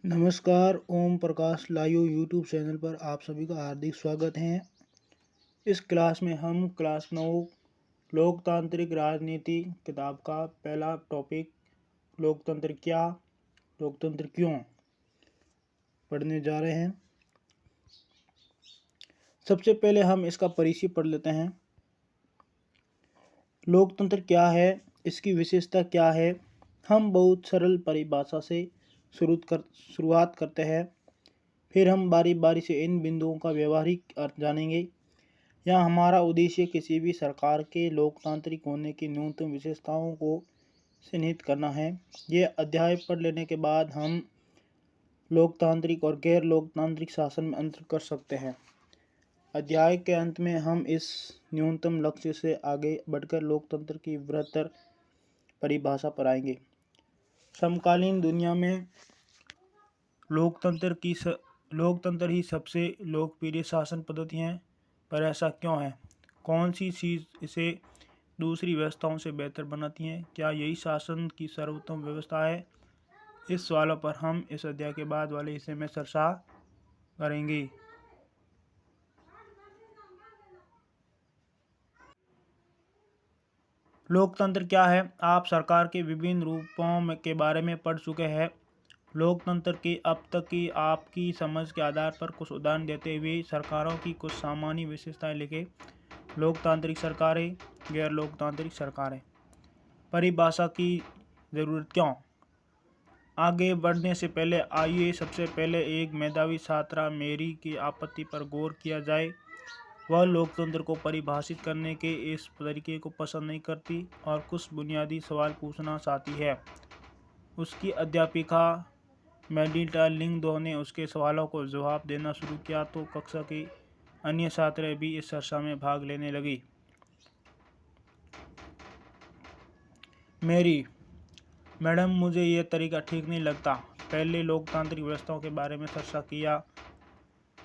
नमस्कार, Om Prakash live YouTube channel पर आप सभी का हार्दिक स्वागत है। इस क्लास में हम क्लास 9 लोकतांत्रिक राजनीति किताब का पहला टॉपिक लोकतंत्र क्या, लोकतंत्र क्यों पढ़ने जा रहे हैं। सबसे पहले हम इसका परिचय पढ़ लेते हैं। लोकतंत्र क्या है, इसकी विशेषता क्या है। हम बहुत सरल परिभाषा से शुरुआत करते हैं, फिर हम बारी बारी से इन बिंदुओं का व्यवहारिक अर्थ जानेंगे। यहाँ हमारा उद्देश्य किसी भी सरकार के लोकतांत्रिक होने की न्यूनतम विशेषताओं को चिन्हित करना है। यह अध्याय पढ़ लेने के बाद हम लोकतांत्रिक और गैर लोकतांत्रिक शासन में अंतर कर सकते हैं। अध्याय के अंत में हम इस न्यूनतम लक्ष्य से आगे बढ़कर लोकतंत्र की बृहत्तर परिभाषा पर आएंगे। समकालीन दुनिया में लोकतंत्र ही सबसे लोकप्रिय शासन पद्धति है, पर ऐसा क्यों है? कौन सी चीज़ इसे दूसरी व्यवस्थाओं से बेहतर बनाती है? क्या यही शासन की सर्वोत्तम व्यवस्था है? इस सवालों पर हम इस अध्याय के बाद वाले हिस्से में चर्चा करेंगे। लोकतंत्र क्या है? आप सरकार के विभिन्न रूपों के बारे में पढ़ चुके हैं। लोकतंत्र की अब तक की आपकी समझ के आधार पर कुछ उदाहरण देते हुए सरकारों की कुछ सामान्य विशेषताएं लिखें। लोकतांत्रिक सरकारें, गैर लोकतांत्रिक सरकारें। परिभाषा की ज़रूरत क्यों? आगे बढ़ने से पहले आइए सबसे पहले एक मेधावी छात्रा मेरी की आपत्ति पर गौर किया जाए। वह लोकतंत्र को परिभाषित करने के इस तरीके को पसंद नहीं करती और कुछ बुनियादी सवाल पूछना चाहती है। उसकी अध्यापिका मेडिटा लिंगदो ने उसके सवालों को जवाब देना शुरू किया तो कक्षा की अन्य छात्राएं भी इस चर्चा में भाग लेने लगी। मेरी मैडम, मुझे यह तरीका ठीक नहीं लगता। पहले लोकतांत्रिक व्यवस्थाओं के बारे में चर्चा किया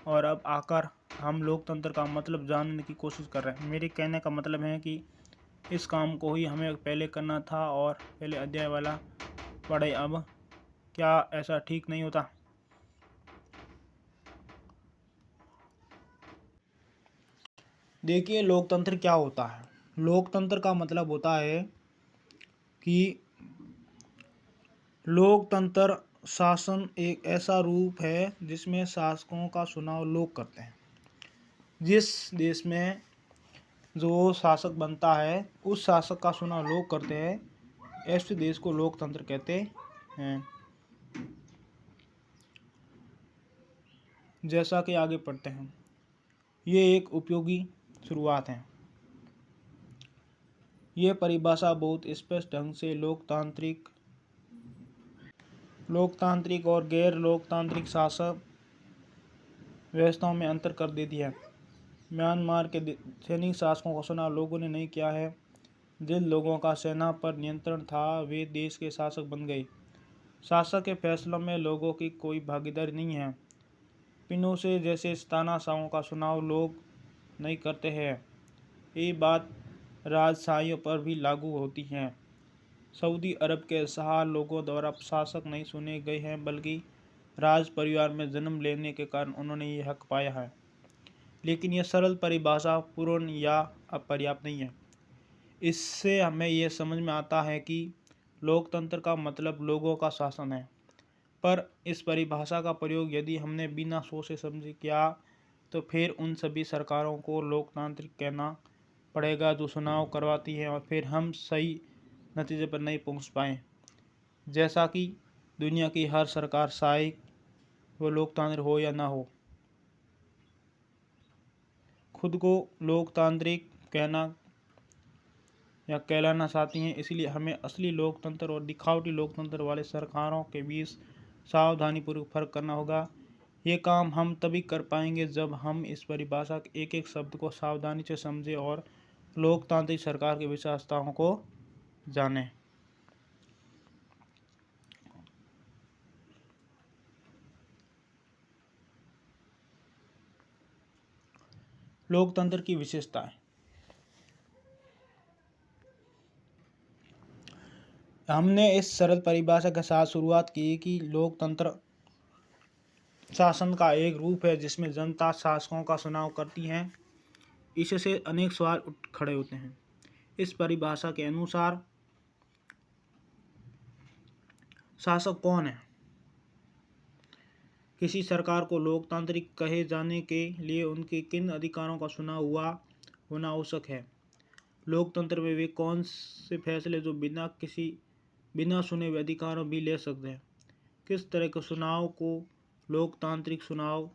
और अब आकर हम लोकतंत्र का मतलब जानने की कोशिश कर रहे हैं। मेरे कहने का मतलब है कि इस काम को ही हमें पहले करना था और पहले अध्याय वाला पढ़े। अब क्या ऐसा ठीक नहीं होता? देखिए, लोकतंत्र क्या होता है। लोकतंत्र का मतलब होता है कि लोकतंत्र शासन एक ऐसा रूप है जिसमें शासकों का चुनाव लोग करते हैं। जिस देश में जो शासक बनता है उस शासक का चुनाव लोग करते हैं, ऐसे देश को लोकतंत्र कहते हैं। जैसा कि आगे पढ़ते हैं, ये एक उपयोगी शुरुआत है। ये परिभाषा बहुत स्पष्ट ढंग से लोकतांत्रिक और गैर लोकतांत्रिक शासन व्यवस्थाओं में अंतर कर देती है। म्यांमार के सैनिक शासकों का चुनाव लोगों ने नहीं किया है। जिन लोगों का सेना पर नियंत्रण था वे देश के शासक बन गए। शासक के फैसलों में लोगों की कोई भागीदारी नहीं है। पिनोशे जैसे तानाशाहों का चुनाव लोग नहीं करते हैं। ये बात राजशाहियों पर भी लागू होती है। सऊदी अरब के शाह लोगों द्वारा शासक नहीं चुने गए हैं, बल्कि राज परिवार में जन्म लेने के कारण उन्होंने ये हक पाया है। लेकिन यह सरल परिभाषा पूर्ण या अपर्याप्त नहीं है। इससे हमें यह समझ में आता है कि लोकतंत्र का मतलब लोगों का शासन है। पर इस परिभाषा का प्रयोग यदि हमने बिना सोचे समझे किया तो फिर उन सभी सरकारों को लोकतांत्रिक कहना पड़ेगा जो चुनाव करवाती हैं और फिर हम सही नतीजे पर नहीं पहुंच पाए। जैसा कि दुनिया की हर सरकार, चाहे वो लोकतांत्रिक हो या ना हो, खुद को लोकतांत्रिक कहना या कहलाना चाहती हैं। इसलिए हमें असली लोकतंत्र और दिखावटी लोकतंत्र वाले सरकारों के बीच सावधानीपूर्वक फर्क करना होगा। ये काम हम तभी कर पाएंगे जब हम इस परिभाषा के एक एक शब्द को सावधानी से समझें और लोकतांत्रिक सरकार की विशेषताओं को जानें। लोकतंत्र की विशेषताएं। हमने इस सरल परिभाषा के साथ शुरुआत की कि लोकतंत्र शासन का एक रूप है जिसमें जनता शासकों का चुनाव करती है। इससे अनेक सवाल उठ खड़े होते हैं। इस परिभाषा के अनुसार शासक कौन है? किसी सरकार को लोकतांत्रिक कहे जाने के लिए उनके किन अधिकारों का चुनाव हुआ होना आवश्यक है? लोकतंत्र में वे कौन से फैसले जो बिना सुने हुए अधिकारों भी ले सकते हैं? किस तरह के चुनाव को लोकतांत्रिक चुनाव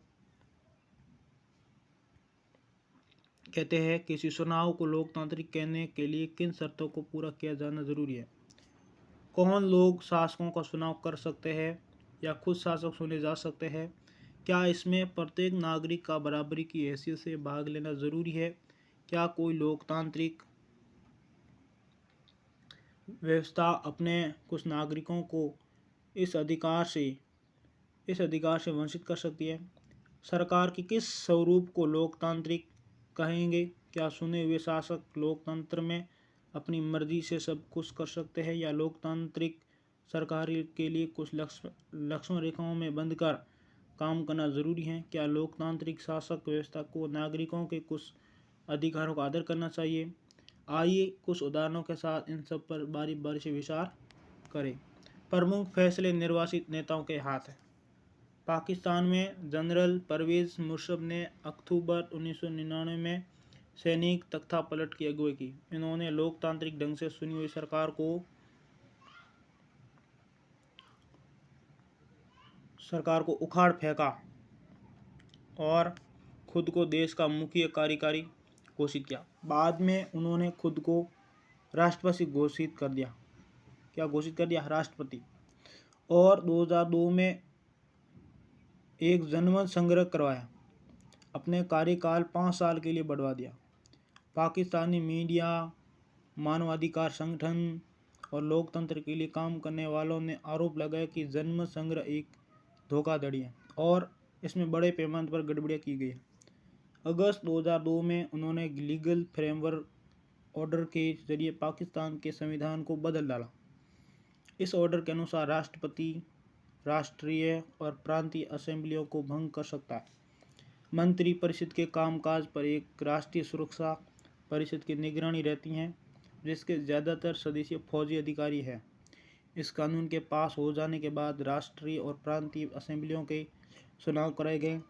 कहते हैं? किसी चुनाव को लोकतांत्रिक कहने के लिए किन शर्तों को पूरा किया जाना जरूरी है? कौन लोग शासकों का चुनाव कर सकते हैं या खुद शासक चुने जा सकते हैं? क्या इसमें प्रत्येक नागरिक का बराबरी की हैसियत से भाग लेना जरूरी है? क्या कोई लोकतांत्रिक व्यवस्था अपने कुछ नागरिकों को इस अधिकार से वंचित कर सकती है? सरकार की किस स्वरूप को लोकतांत्रिक कहेंगे? क्या चुने हुए शासक लोकतंत्र में अपनी मर्जी से सब कुछ कर सकते हैं या लोकतांत्रिक सरकार के लिए कुछ लक्ष्मण रेखाओं में बंधकर काम करना जरूरी है? क्या लोकतांत्रिक शासक व्यवस्था को नागरिकों के कुछ अधिकारों का आदर करना चाहिए? आइए कुछ उदाहरणों के साथ इन सब पर बारी बारी से विचार करें। प्रमुख फैसले निर्वाचित नेताओं के हाथ हैं। पाकिस्तान में जनरल परवेज मुशर्रफ ने अक्टूबर 1999 में सैनिक तख्तापलट की अगुवाई की। इन्होंने लोकतांत्रिक ढंग से चुनी हुई सरकार को उखाड़ फेंका और खुद को देश का मुख्य कार्यकारी घोषित किया। बाद में उन्होंने खुद को राष्ट्रपति घोषित कर दिया। क्या घोषित कर दिया? राष्ट्रपति। और 2002 में एक जनमत संग्रह करवाया। अपने कार्यकाल 5 साल के लिए बढ़वा दिया। पाकिस्तानी मीडिया, मानवाधिकार संगठन और लोकतंत्र के लिए काम करने वालों ने आरोप लगाया कि जनमत संग्रह एक धोखाधड़ी है और इसमें बड़े पैमाने पर गड़बड़ियाँ की गई। अगस्त 2002 में उन्होंने लीगल फ्रेमवर्क ऑर्डर के जरिए पाकिस्तान के संविधान को बदल डाला। इस ऑर्डर के अनुसार राष्ट्रपति राष्ट्रीय और प्रांतीय असेंबलियों को भंग कर सकता है। मंत्री परिषद के कामकाज पर एक राष्ट्रीय सुरक्षा परिषद की निगरानी रहती है जिसके ज़्यादातर सदस्य फौजी अधिकारी हैं। इस कानून के पास हो जाने के बाद राष्ट्रीय और प्रांतीय असेंबलियों के चुनाव कराए गए।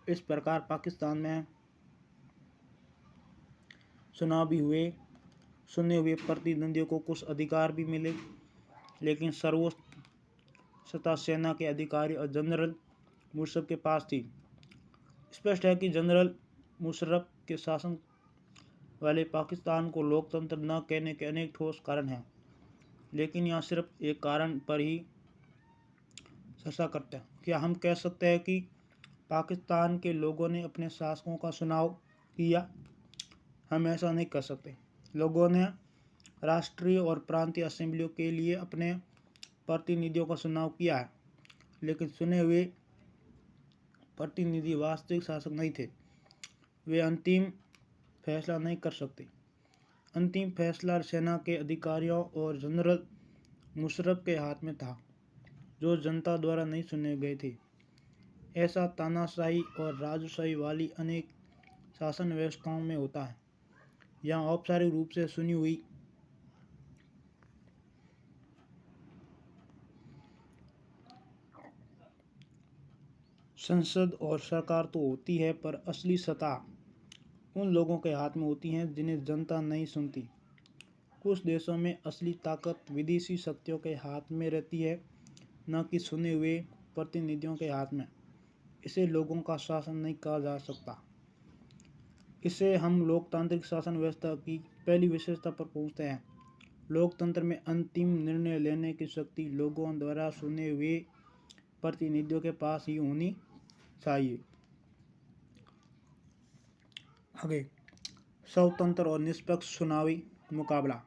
इस प्रकार पाकिस्तान में चुनाव भी हुए। चुने हुए प्रतिद्वंदियों को कुछ अधिकार भी मिले, लेकिन सर्वोच्च सत्ता सेना के अधिकारी और जनरल मुशर्रफ के पास थी। स्पष्ट है कि जनरल मुशर्रफ के शासन वाले पाकिस्तान को लोकतंत्र न कहने के अनेक ठोस कारण हैं, लेकिन यहाँ सिर्फ एक कारण पर ही चर्चा करते हैं। क्या हम कह सकते हैं कि पाकिस्तान के लोगों ने अपने शासकों का चुनाव किया? हम ऐसा नहीं कर सकते। लोगों ने राष्ट्रीय और प्रांतीय असेंबलियों के लिए अपने प्रतिनिधियों का चुनाव किया है, लेकिन चुने हुए प्रतिनिधि वास्तविक शासक नहीं थे। वे अंतिम फैसला नहीं कर सकते। अंतिम फैसला सेना के अधिकारियों और जनरल मुशर्रफ के हाथ में था, जो जनता द्वारा नहीं चुने गए थे। ऐसा तानाशाही और राजशाही वाली अनेक शासन व्यवस्थाओं में होता है। यहाँ औपचारिक रूप से चुनी हुई संसद और सरकार तो होती है, पर असली सत्ता उन लोगों के हाथ में होती है जिन्हें जनता नहीं सुनती। कुछ देशों में असली ताकत विदेशी शक्तियों के हाथ में रहती है, न कि चुने हुए प्रतिनिधियों के हाथ में। इसे लोगों का शासन नहीं कहा जा सकता। इससे हम लोकतांत्रिक शासन व्यवस्था की पहली विशेषता पर पहुंचते हैं। लोकतंत्र में अंतिम निर्णय लेने की शक्ति लोगों द्वारा चुने हुए प्रतिनिधियों के पास ही होनी चाहिए। आगे, स्वतंत्र और निष्पक्ष चुनावी मुकाबला।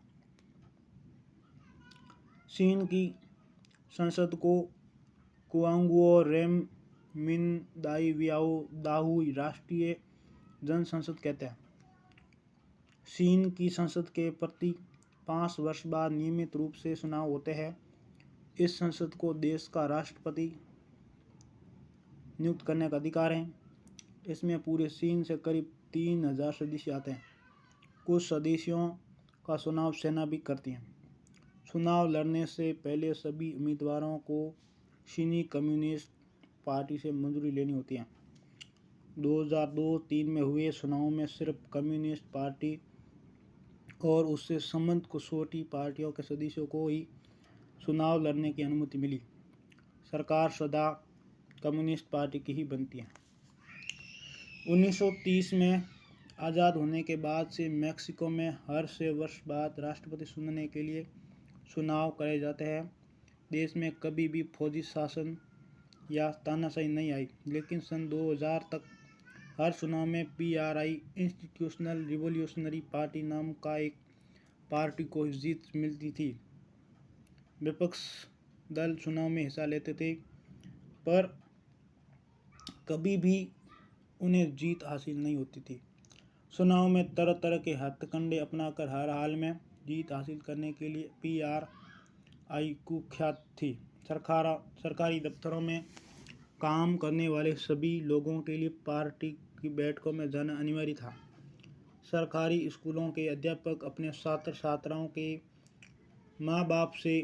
चीन की संसद को कुआंगुओ रेम मिनदाइवियाओ दाहुई राष्ट्रीय जन संसद कहते हैं। चीन की संसद के प्रति 5 वर्ष बाद नियमित रूप से चुनाव होते हैं। इस संसद को देश का राष्ट्रपति नियुक्त करने का अधिकार है। इसमें पूरे चीन से करीब 3000 सदस्य आते हैं। कुछ सदस्यों का चुनाव सेना भी करती है। चुनाव लड़ने से पहले सभी उम्मीदवारों को चीनी कम्युनिस्ट पार्टी से मंजूरी लेनी होती है। 2002-3 में हुए चुनाव में सिर्फ कम्युनिस्ट पार्टी और उससे संबंधित कुछ छोटी पार्टियों के सदस्यों को ही चुनाव लड़ने की अनुमति मिली। सरकार सदा कम्युनिस्ट पार्टी की ही बनती है। 1930 में आज़ाद होने के बाद से मेक्सिको में हर 6 वर्ष बाद राष्ट्रपति चुनने के लिए चुनाव कराए जाते हैं। देश में कभी भी फौजी शासन या तानाशाही नहीं आई, लेकिन सन 2000 तक हर चुनाव में PRI इंस्टीट्यूशनल रिवॉल्यूशनरी पार्टी नाम का एक पार्टी को जीत मिलती थी। विपक्ष दल चुनाव में हिस्सा लेते थे, पर कभी भी उन्हें जीत हासिल नहीं होती थी। चुनाव में तरह तरह के हथकंडे अपनाकर हर हाल में जीत हासिल करने के लिए PRI कुख्यात थी। सरकारी दफ्तरों में काम करने वाले सभी लोगों के लिए पार्टी की बैठकों में जाना अनिवार्य था। सरकारी स्कूलों के अध्यापक अपने छात्र छात्राओं के माँ बाप से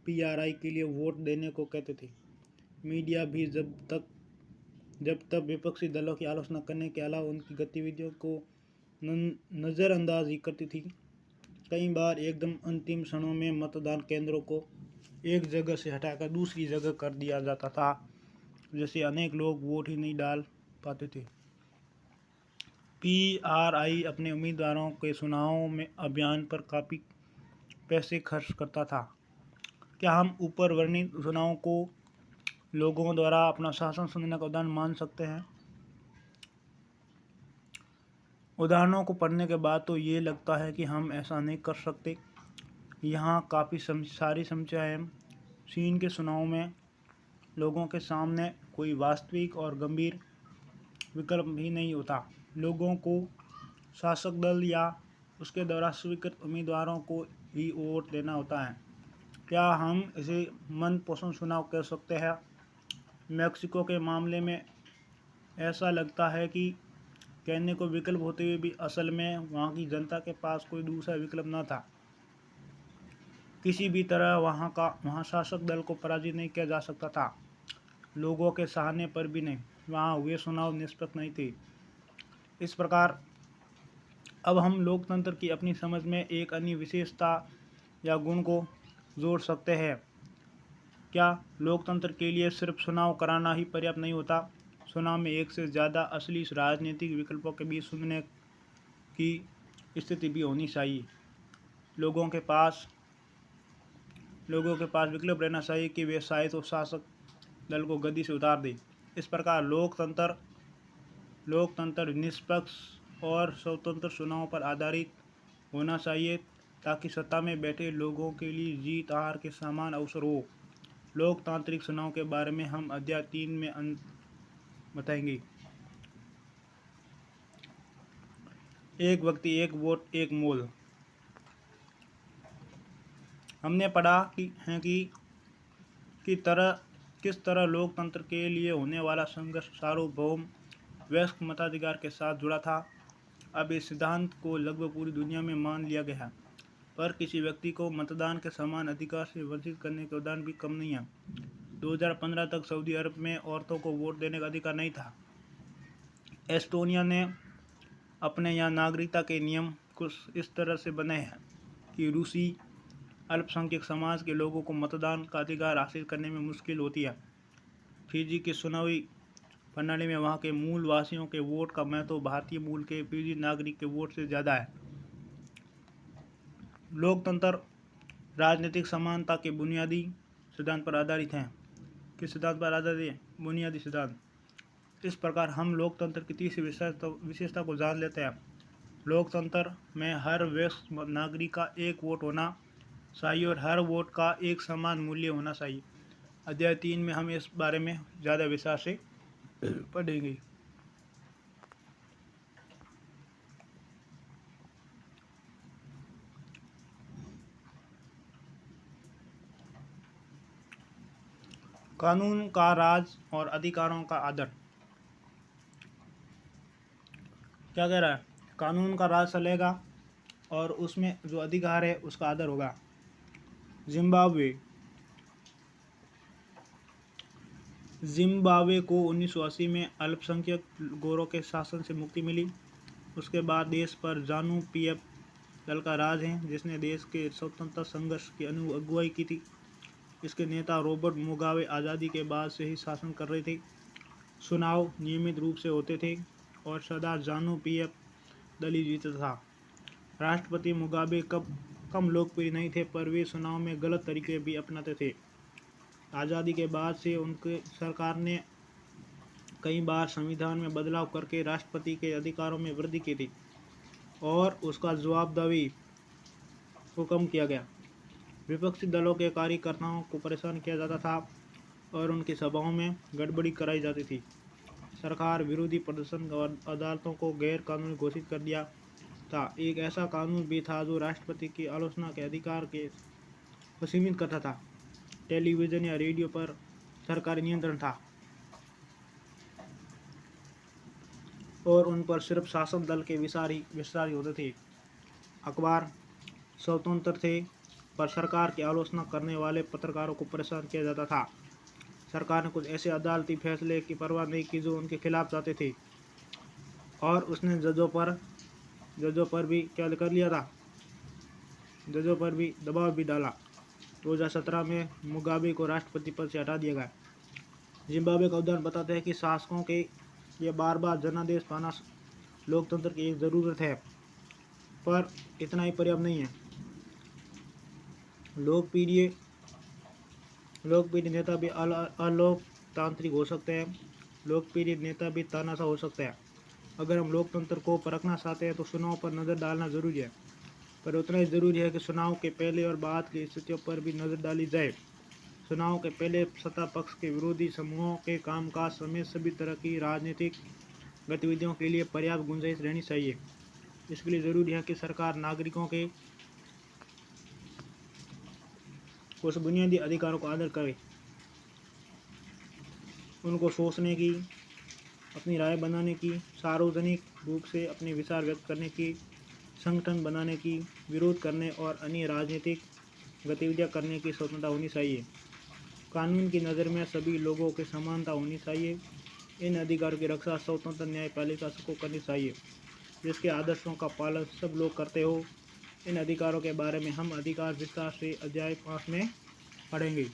PRI के लिए वोट देने को कहते थे। मीडिया भी जब तक विपक्षी दलों की आलोचना करने के अलावा उनकी गतिविधियों को नज़रअंदाज ही करती थी। कई बार एकदम अंतिम क्षणों में मतदान केंद्रों को एक जगह से हटाकर दूसरी जगह कर दिया जाता था, जिससे अनेक लोग वोट ही नहीं डाल पाते थे। PRI अपने उम्मीदवारों के चुनाव में अभियान पर काफ़ी पैसे खर्च करता था। क्या हम ऊपर वर्णित चुनाव को लोगों द्वारा अपना शासन चुनने का उदाहरण मान सकते हैं? उदाहरणों को पढ़ने के बाद तो ये लगता है कि हम ऐसा नहीं कर सकते। यहाँ काफ़ी सारी समस्याएं हैं। चीन के चुनाव में लोगों के सामने कोई वास्तविक और गंभीर विकल्प ही नहीं होता। लोगों को शासक दल या उसके द्वारा स्वीकृत उम्मीदवारों को ही वोट देना होता है। क्या हम इसे मनपसंद चुनाव कह सकते हैं? मेक्सिको के मामले में ऐसा लगता है कि कहने को विकल्प होते हुए भी असल में वहाँ की जनता के पास कोई दूसरा विकल्प न था। किसी भी तरह वहाँ शासक दल को पराजित नहीं किया जा सकता था। लोगों के सहारे पर भी नहीं। वहाँ हुए चुनाव निष्पक्ष नहीं थे। इस प्रकार अब हम लोकतंत्र की अपनी समझ में एक अन्य विशेषता या गुण को जोड़ सकते हैं। क्या लोकतंत्र के लिए सिर्फ चुनाव कराना ही पर्याप्त नहीं होता? चुनाव में एक से ज़्यादा असली राजनीतिक विकल्पों के बीच चुनने की स्थिति भी होनी चाहिए। लोगों के पास विकल्प रहना चाहिए कि वे शायद तो शासक दल को गद्दी से उतार दे। इस प्रकार लोकतंत्र निष्पक्ष और स्वतंत्र चुनाव पर आधारित होना चाहिए, ताकि सत्ता में बैठे लोगों के लिए जीत हार के समान अवसर हो। लोकतांत्रिक चुनाव के बारे में हम अध्याय 3 में बताएंगे। एक व्यक्ति एक वोट एक मोल। हमने पढ़ा कि किस तरह लोकतंत्र के लिए होने वाला संघर्ष सार्वभौम वयस्क मताधिकार के साथ जुड़ा था। अब इस सिद्धांत को लगभग पूरी दुनिया में मान लिया गया है, पर किसी व्यक्ति को मतदान के समान अधिकार से वंचित करने के उदाहरण भी कम नहीं है। 2015 तक सऊदी अरब में औरतों को वोट देने का अधिकार नहीं था। एस्टोनिया ने अपने यहाँ नागरिकता के नियम कुछ इस तरह से बनाए हैं कि रूसी अल्पसंख्यक समाज के लोगों को मतदान का अधिकार हासिल करने में मुश्किल होती है। फिजी की चुनावी प्रणाली में वहाँ के मूल वासियों के वोट का महत्व भारतीय मूल के फिजी नागरिक के वोट से ज़्यादा है। लोकतंत्र राजनीतिक समानता के बुनियादी सिद्धांत पर आधारित है। किस सिद्धांत पर आधारित है? बुनियादी सिद्धांत। इस प्रकार हम लोकतंत्र की तीसरी विशेषता को जान लेते हैं। लोकतंत्र में हर वयस्क नागरिक का एक वोट होना चाहिए और हर वोट का एक समान मूल्य होना चाहिए। अध्याय 3 में हम इस बारे में ज़्यादा विस्तार से पढ़ेंगे। कानून का राज और अधिकारों का आदर। क्या कह रहा है? कानून का राज चलेगा और उसमें जो अधिकार है उसका आदर होगा। जिम्बाब्वे को 1980 में अल्पसंख्यक गोरों के शासन से मुक्ति मिली। उसके बाद देश पर जानू पीएफ दल का राज है, जिसने देश के स्वतंत्रता संघर्ष की अगुवाई की थी। इसके नेता रॉबर्ट मुगाबे आज़ादी के बाद से ही शासन कर रहे थे। चुनाव नियमित रूप से होते थे और सदा जानू पीएफ दल ही जीतता था। राष्ट्रपति मुगाबे कम लोकप्रिय नहीं थे, पर वे चुनाव में गलत तरीके भी अपनाते थे। आज़ादी के बाद से उनके सरकार ने कई बार संविधान में बदलाव करके राष्ट्रपति के अधिकारों में वृद्धि की थी और उसका जवाबदेही को कम किया गया। विपक्षी दलों के कार्यकर्ताओं को परेशान किया जाता था और उनकी सभाओं में गड़बड़ी कराई जाती थी। सरकार विरोधी प्रदर्शन और अदालतों को गैर कानूनी घोषित कर दिया था। एक ऐसा कानून भी था जो राष्ट्रपति की आलोचना के अधिकार को सीमित करता था। टेलीविज़न या रेडियो पर सरकारी नियंत्रण था और उन पर सिर्फ शासन दल के विस्तार ही होते थे। अखबार स्वतंत्र थे, पर सरकार की आलोचना करने वाले पत्रकारों को परेशान किया जाता था। सरकार ने कुछ ऐसे अदालती फैसले की परवाह नहीं की जो उनके खिलाफ जाते थे और उसने जजों पर भी क्या कर लिया था, जजों पर भी दबाव भी डाला। 2017 में मुगाबे को राष्ट्रपति पद से हटा दिया गया। जिम्बाब्वे का उदाहरण बताते हैं कि शासकों के लिए बार बार जनादेश पाना लोकतंत्र की एक ज़रूरत है, पर इतना ही पर्याप्त नहीं है। लोकप्रिय नेता भी अलोकतांत्रिक हो सकते हैं। लोकप्रिय नेता भी तानाशाह हो सकता है। अगर हम लोकतंत्र को परखना चाहते हैं तो चुनाव पर नज़र डालना ज़रूरी है, पर उतना ही ज़रूरी है कि चुनाव के पहले और बाद की स्थितियों पर भी नज़र डाली जाए। चुनाव के पहले सत्ता पक्ष के विरोधी समूहों के कामकाज समेत सभी तरह की राजनीतिक गतिविधियों के लिए पर्याप्त गुंजाइश रहनी चाहिए। इसके लिए ज़रूरी है कि सरकार नागरिकों के कुछ बुनियादी अधिकारों को आदर करे। उनको सोचने की, अपनी राय बनाने की, सार्वजनिक रूप से अपने विचार व्यक्त करने की, संगठन बनाने की, विरोध करने और अन्य राजनीतिक गतिविधियां करने की स्वतंत्रता होनी चाहिए। कानून की नज़र में सभी लोगों की समानता होनी चाहिए। इन अधिकारों की रक्षा स्वतंत्र न्यायपालिका को करनी चाहिए, जिसके आदर्शों का पालन सब लोग करते हो। इन अधिकारों के बारे में हम अधिकार विस्तार से अध्याय 5 में पढ़ेंगे।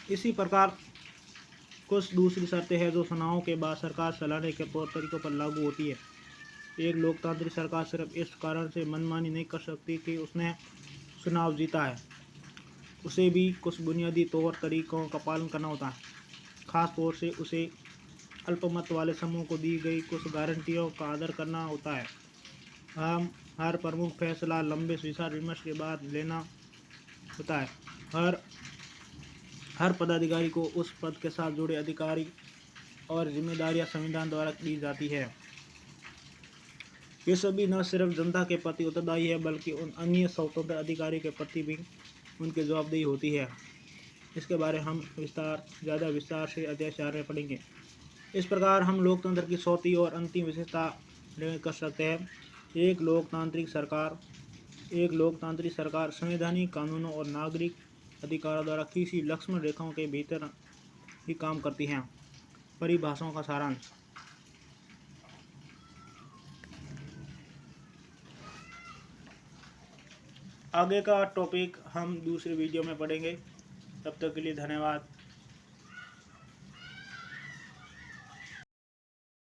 इसी प्रकार कुछ दूसरी शर्तें हैं जो चुनाव के बाद सरकार चलाने के तौर तरीकों पर लागू होती है। एक लोकतांत्रिक सरकार सिर्फ इस कारण से मनमानी नहीं कर सकती कि उसने चुनाव जीता है, उसे भी कुछ बुनियादी तौर तरीकों का पालन करना होता है। खास तौर से उसे अल्पमत वाले समूह को दी गई कुछ गारंटियों का आदर करना होता है। हम हर प्रमुख फैसला लंबे विचार विमर्श के बाद लेना होता है। हर पदाधिकारी को उस पद के साथ जुड़े अधिकारी और जिम्मेदारियां संविधान द्वारा दी जाती है। ये सभी न सिर्फ जनता के प्रति उत्तरदायी है, बल्कि उन अन्य स्वतंत्र अधिकारी के प्रति भी उनकी जवाबदेही होती है। इसके बारे हम ज़्यादा विस्तार से अध्याय 4 में पढ़ेंगे। इस प्रकार हम लोकतंत्र की चौथी और अंतिम विशेषता कर सकते हैं। एक लोकतांत्रिक सरकार संवैधानिक कानूनों और नागरिक अधिकारों द्वारा किसी लक्ष्मण रेखाओं के भीतर ही काम करती हैं। परिभाषाओं का सारांश। आगे का टॉपिक हम दूसरे वीडियो में पढ़ेंगे। तब तक के लिए धन्यवाद।